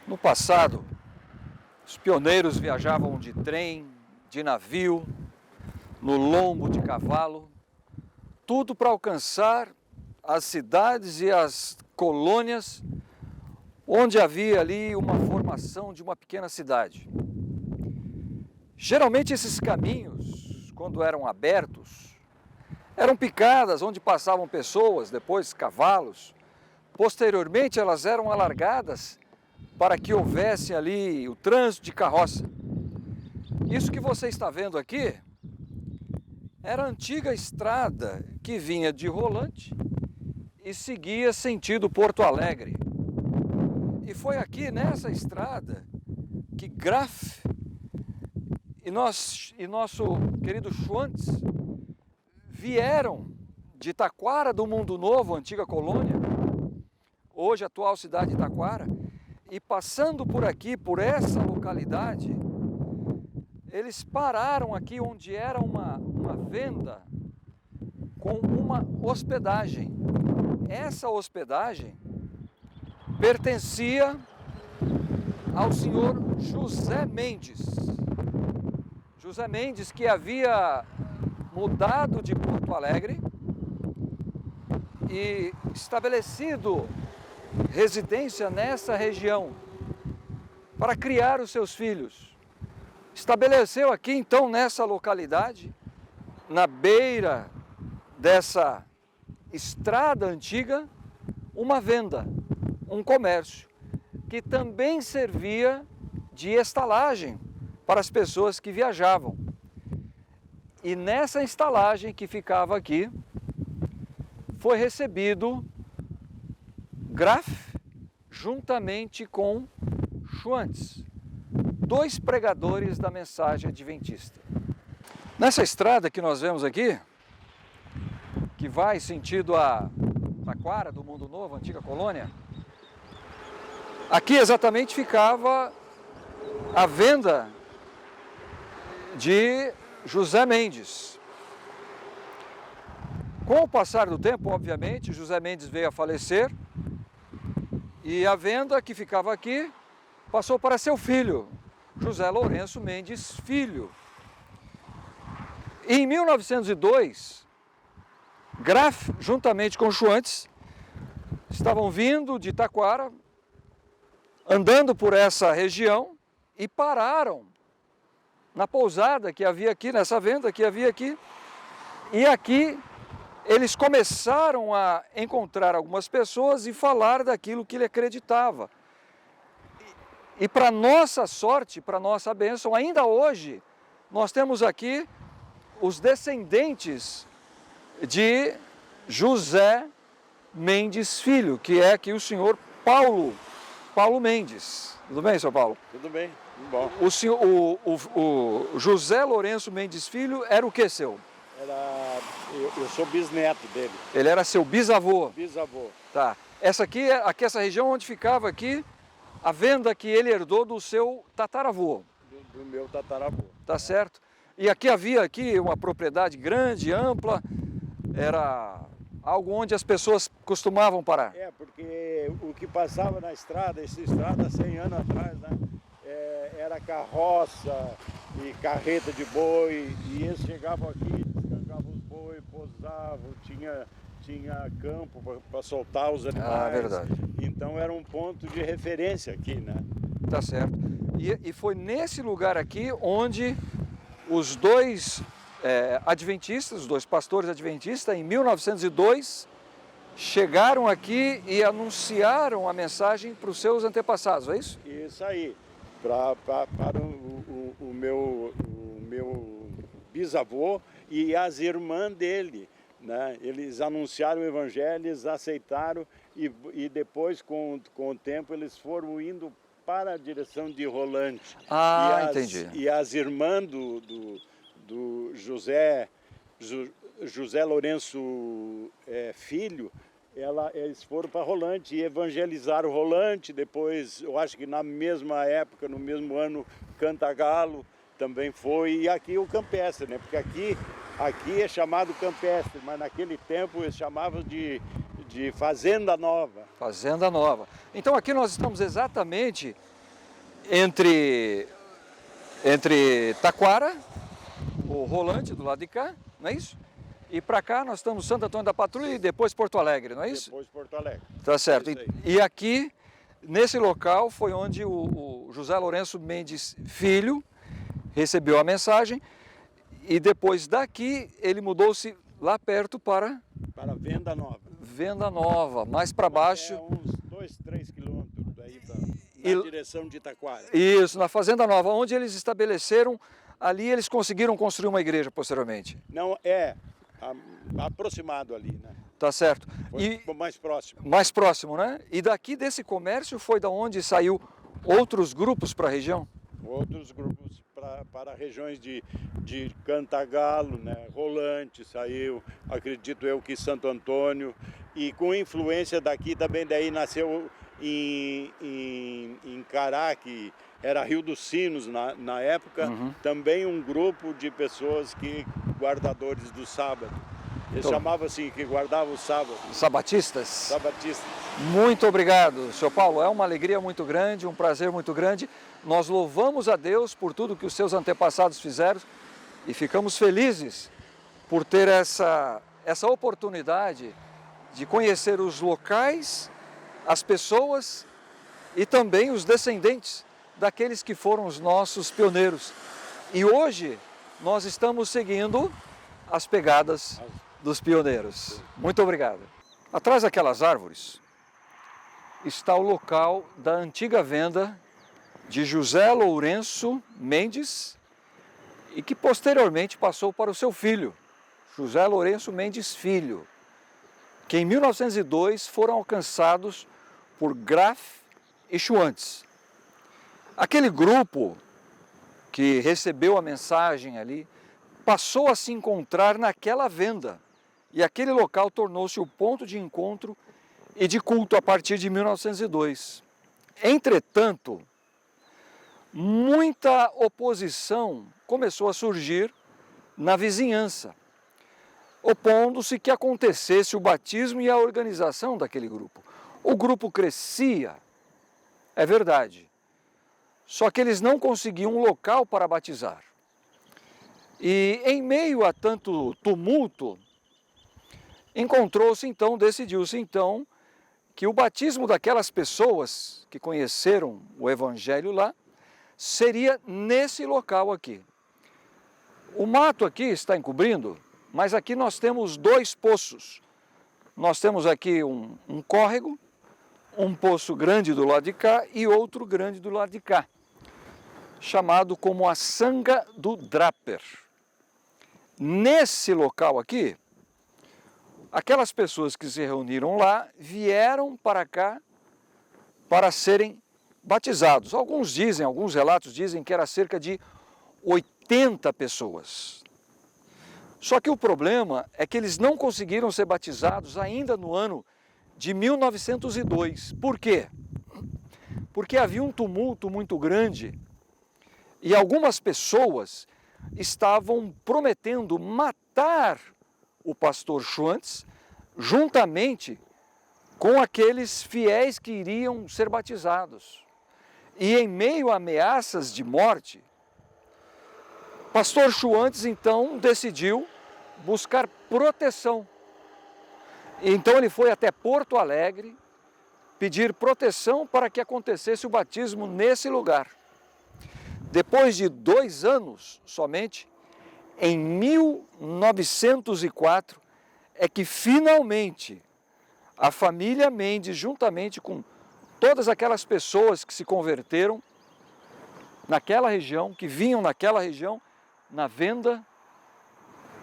No passado, os pioneiros viajavam de trem, de navio, no lombo de cavalo, tudo para alcançar as cidades e as colônias onde havia ali uma formação de uma pequena cidade. Geralmente esses caminhos, quando eram abertos, eram picadas onde passavam pessoas, depois cavalos. Posteriormente elas eram alargadas para que houvesse ali o trânsito de carroça. Isso que você está vendo aqui era a antiga estrada que vinha de Rolante e seguia sentido Porto Alegre. E foi aqui nessa estrada que Graff e nosso querido Schwantz vieram de Taquara do Mundo Novo, antiga colônia, hoje atual cidade de Taquara, e passando por aqui, por essa localidade, eles pararam aqui onde era uma venda com uma hospedagem. Essa hospedagem pertencia ao senhor José Mendes. José Mendes, que havia mudado de Porto Alegre e estabelecido residência nessa região para criar os seus filhos. Estabeleceu aqui então nessa localidade, na beira dessa estrada antiga, uma venda, um comércio, que também servia de estalagem para as pessoas que viajavam. E nessa estalagem que ficava aqui, foi recebido Graff juntamente com Schwantz, dois pregadores da mensagem adventista. Nessa estrada que nós vemos aqui, que vai sentido a Taquara do Mundo Novo, antiga colônia, aqui exatamente ficava a venda de José Mendes. Com o passar do tempo, obviamente, José Mendes veio a falecer e a venda que ficava aqui passou para seu filho, José Lourenço Mendes Filho. E em 1902, Graff, juntamente com Schwantz, estavam vindo de Taquara, andando por essa região e pararam na pousada que havia aqui, nessa venda que havia aqui. E aqui eles começaram a encontrar algumas pessoas e falar daquilo que ele acreditava. E para nossa sorte, para nossa bênção, ainda hoje, nós temos aqui os descendentes de José Mendes Filho, que é aqui o senhor Paulo Mendes. Tudo bem, senhor Paulo? Tudo bem, tudo bom. O José Lourenço Mendes Filho era o que seu? Eu sou bisneto dele. Ele era seu bisavô? Bisavô. Tá. Essa região onde ficava aqui, a venda que ele herdou do seu tataravô. Do meu tataravô. Tá certo. E aqui havia uma propriedade grande, ampla, era algo onde as pessoas costumavam parar. Porque o que passava na estrada, essa estrada 100 anos atrás, né, era carroça e carreta de boi, e eles chegavam aqui, descancavam os boi, pousavam, tinha campo para soltar os animais. Ah, verdade. Então era um ponto de referência aqui, né? Tá certo. E foi nesse lugar aqui onde os dois adventistas, os dois pastores adventistas, em 1902, chegaram aqui e anunciaram a mensagem para os seus antepassados, é isso? Isso aí. Para o meu bisavô e as irmãs dele, né? Eles anunciaram o evangelho, eles aceitaram e depois, com o tempo, eles foram indo para a direção de Rolante. Entendi. E as irmãs do José Lourenço Filho, eles foram para Rolante e evangelizaram Rolante. Depois, eu acho que na mesma época, no mesmo ano, Cantagalo também foi. E aqui o Campestre, né? Porque aqui é chamado Campestre, mas naquele tempo eles chamavam de Fazenda Nova. Fazenda Nova. Então aqui nós estamos exatamente entre Taquara, o Rolante do lado de cá, não é isso? E para cá nós estamos Santo Antônio da Patrulha e depois Porto Alegre, não é isso? Depois Porto Alegre. Tá certo. É isso aí. E aqui, nesse local, foi onde o José Lourenço Mendes Filho recebeu a mensagem e depois daqui ele mudou-se lá perto para Para Venda Nova. Venda Nova, mais para baixo. É uns 2, 3 quilômetros daí E- na direção de Itaquara. Isso, na Fazenda Nova, onde eles estabeleceram, ali eles conseguiram construir uma igreja posteriormente. Não, aproximado ali, né? Tá certo. Foi E mais próximo. mais próximo, né? E daqui desse comércio foi da onde saiu outros grupos para a região? Outros grupos para regiões de Cantagalo, né? Rolante saiu, acredito eu que Santo Antônio, e com influência daqui também, daí nasceu em Cará, que era Rio dos Sinos na época, também um grupo de pessoas guardadores do sábado. Eles chamavam assim, que guardavam o sábado, Sabatistas? sabatistas. Muito obrigado, Sr. Paulo. É uma alegria muito grande, um prazer muito grande. Nós louvamos a Deus por tudo que os seus antepassados fizeram e ficamos felizes por ter essa oportunidade de conhecer os locais, as pessoas e também os descendentes daqueles que foram os nossos pioneiros. E hoje nós estamos seguindo as pegadas dos pioneiros. Muito obrigado. Atrás daquelas árvores está o local da antiga venda de José Lourenço Mendes e que posteriormente passou para o seu filho, José Lourenço Mendes Filho, que em 1902 foram alcançados por Graf e Schwantz. Aquele grupo que recebeu a mensagem ali passou a se encontrar naquela venda e aquele local tornou-se o ponto de encontro e de culto a partir de 1902. Entretanto, muita oposição começou a surgir na vizinhança, opondo-se que acontecesse o batismo e a organização daquele grupo. O grupo crescia, é verdade, só que eles não conseguiam um local para batizar. E em meio a tanto tumulto, decidiu-se então que o batismo daquelas pessoas que conheceram o Evangelho lá seria nesse local aqui. O mato aqui está encobrindo, mas aqui nós temos dois poços. Nós temos aqui um córrego, um poço grande do lado de cá e outro grande do lado de cá, chamado como a Sanga do Draper. Nesse local aqui, aquelas pessoas que se reuniram lá vieram para cá para serem batizados. Alguns relatos dizem que era cerca de 80 pessoas. Só que o problema é que eles não conseguiram ser batizados ainda no ano de 1902. Por quê? Porque havia um tumulto muito grande e algumas pessoas estavam prometendo matar o pastor Schwantz juntamente com aqueles fiéis que iriam ser batizados. E em meio a ameaças de morte, pastor Schwantz então decidiu buscar proteção. Então ele foi até Porto Alegre pedir proteção para que acontecesse o batismo nesse lugar. Depois de 2 anos somente, em 1904, é que finalmente a família Mendes, juntamente com todas aquelas pessoas que se converteram naquela região, que vinham naquela região, na venda,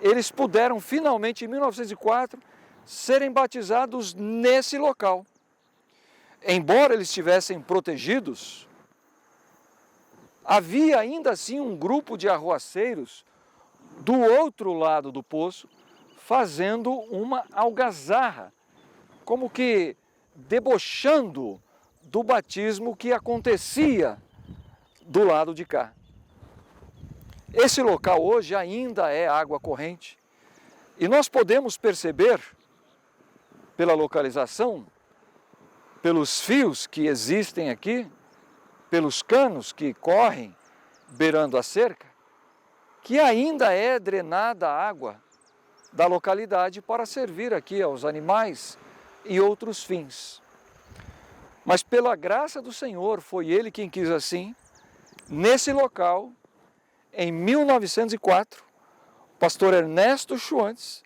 eles puderam finalmente, em 1904, serem batizados nesse local. Embora eles estivessem protegidos, havia ainda assim um grupo de arruaceiros do outro lado do poço, fazendo uma algazarra, como que debochando do batismo que acontecia do lado de cá. Esse local hoje ainda é água corrente e nós podemos perceber, pela localização, pelos fios que existem aqui, pelos canos que correm beirando a cerca, que ainda é drenada a água da localidade para servir aqui aos animais e outros fins. Mas pela graça do Senhor, foi Ele quem quis assim, nesse local, em 1904, o pastor Ernesto Schwantz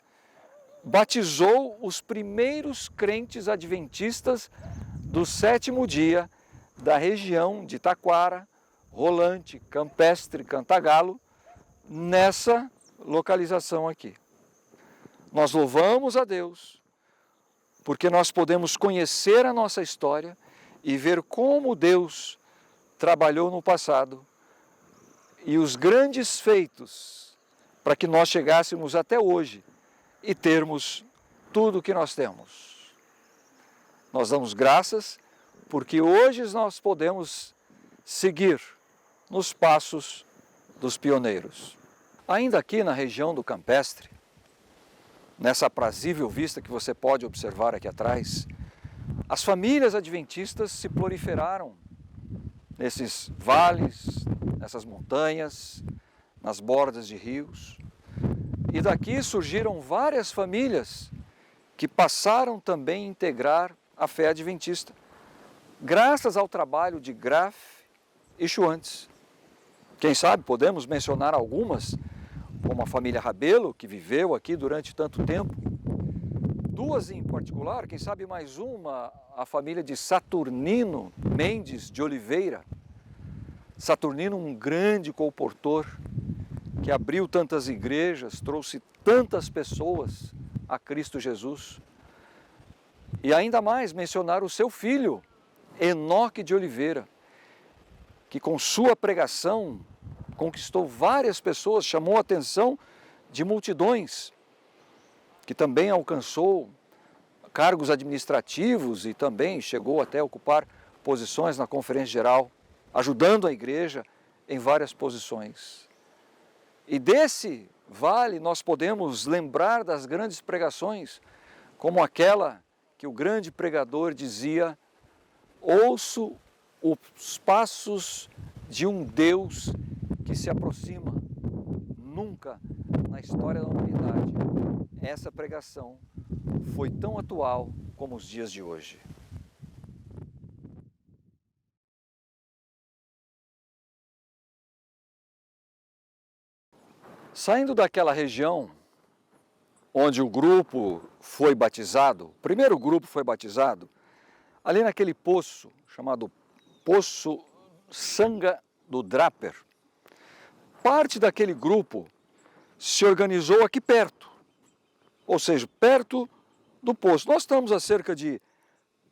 batizou os primeiros crentes adventistas do sétimo dia da região de Taquara, Rolante, Campestre, Cantagalo, nessa localização aqui. Nós louvamos a Deus, porque nós podemos conhecer a nossa história e ver como Deus trabalhou no passado e os grandes feitos para que nós chegássemos até hoje e termos tudo o que nós temos. Nós damos graças porque hoje nós podemos seguir nos passos dos pioneiros. Ainda aqui na região do Campestre, nessa aprazível vista que você pode observar aqui atrás, as famílias adventistas se proliferaram nesses vales, nessas montanhas, nas bordas de rios. E daqui surgiram várias famílias que passaram também a integrar a fé adventista, graças ao trabalho de Graf e Schwantz. Quem sabe podemos mencionar algumas, como a família Rabelo, que viveu aqui durante tanto tempo. Duas em particular, quem sabe mais uma, a família de Saturnino Mendes de Oliveira. Saturnino, um grande colportor, que abriu tantas igrejas, trouxe tantas pessoas a Cristo Jesus. E ainda mais mencionar o seu filho, Enoque de Oliveira, que com sua pregação conquistou várias pessoas, chamou a atenção de multidões, que também alcançou cargos administrativos e também chegou até a ocupar posições na Conferência Geral, ajudando a igreja em várias posições. E desse vale nós podemos lembrar das grandes pregações, como aquela que o grande pregador dizia: ouço os passos de um Deus que se aproxima. Nunca na história da humanidade essa pregação foi tão atual como os dias de hoje. Saindo daquela região onde o grupo foi batizado, o primeiro grupo foi batizado, ali naquele poço chamado Poço Sanga do Draper, parte daquele grupo se organizou aqui perto, ou seja, perto do poço. Nós estamos a cerca de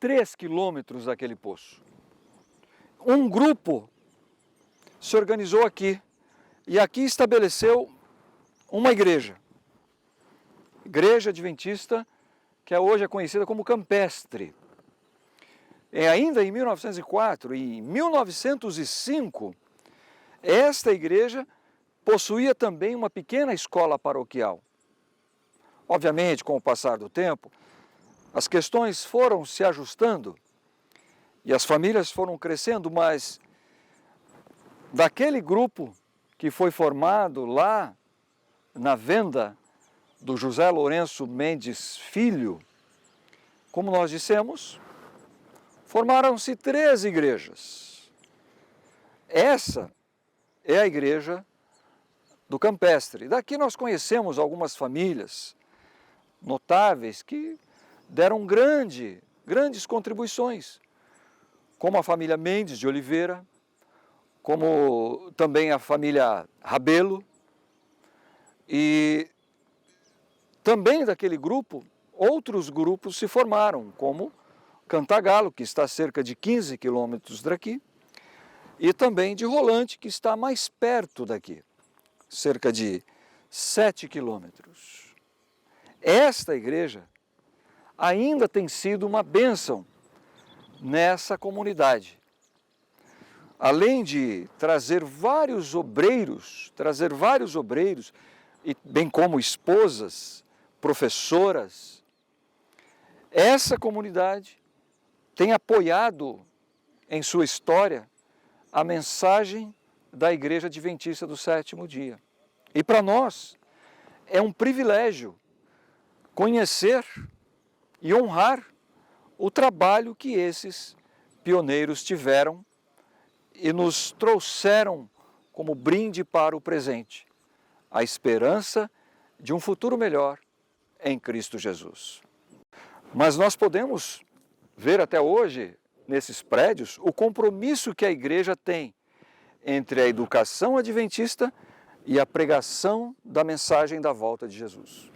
3 quilômetros daquele poço. Um grupo se organizou aqui e aqui estabeleceu uma igreja adventista, que hoje é conhecida como Campestre. E ainda em 1904 e em 1905, esta igreja possuía também uma pequena escola paroquial. Obviamente, com o passar do tempo, as questões foram se ajustando e as famílias foram crescendo, mas daquele grupo que foi formado lá na venda do José Lourenço Mendes Filho, como nós dissemos, formaram-se 3 igrejas. Essa é a igreja do Campestre. Daqui nós conhecemos algumas famílias notáveis que deram grandes contribuições, como a família Mendes de Oliveira, como também a família Rabelo, e também daquele grupo, outros grupos se formaram, como Cantagalo, que está a cerca de 15 quilômetros daqui, e também de Rolante, que está mais perto daqui, cerca de 7 quilômetros. Esta igreja ainda tem sido uma bênção nessa comunidade. Além de trazer vários obreiros, e bem como esposas, professoras, essa comunidade tem apoiado em sua história a mensagem da Igreja Adventista do Sétimo Dia. E para nós é um privilégio conhecer e honrar o trabalho que esses pioneiros tiveram e nos trouxeram como brinde para o presente, a esperança de um futuro melhor em Cristo Jesus. Mas nós podemos ver até hoje, nesses prédios, o compromisso que a igreja tem entre a educação adventista e a pregação da mensagem da volta de Jesus.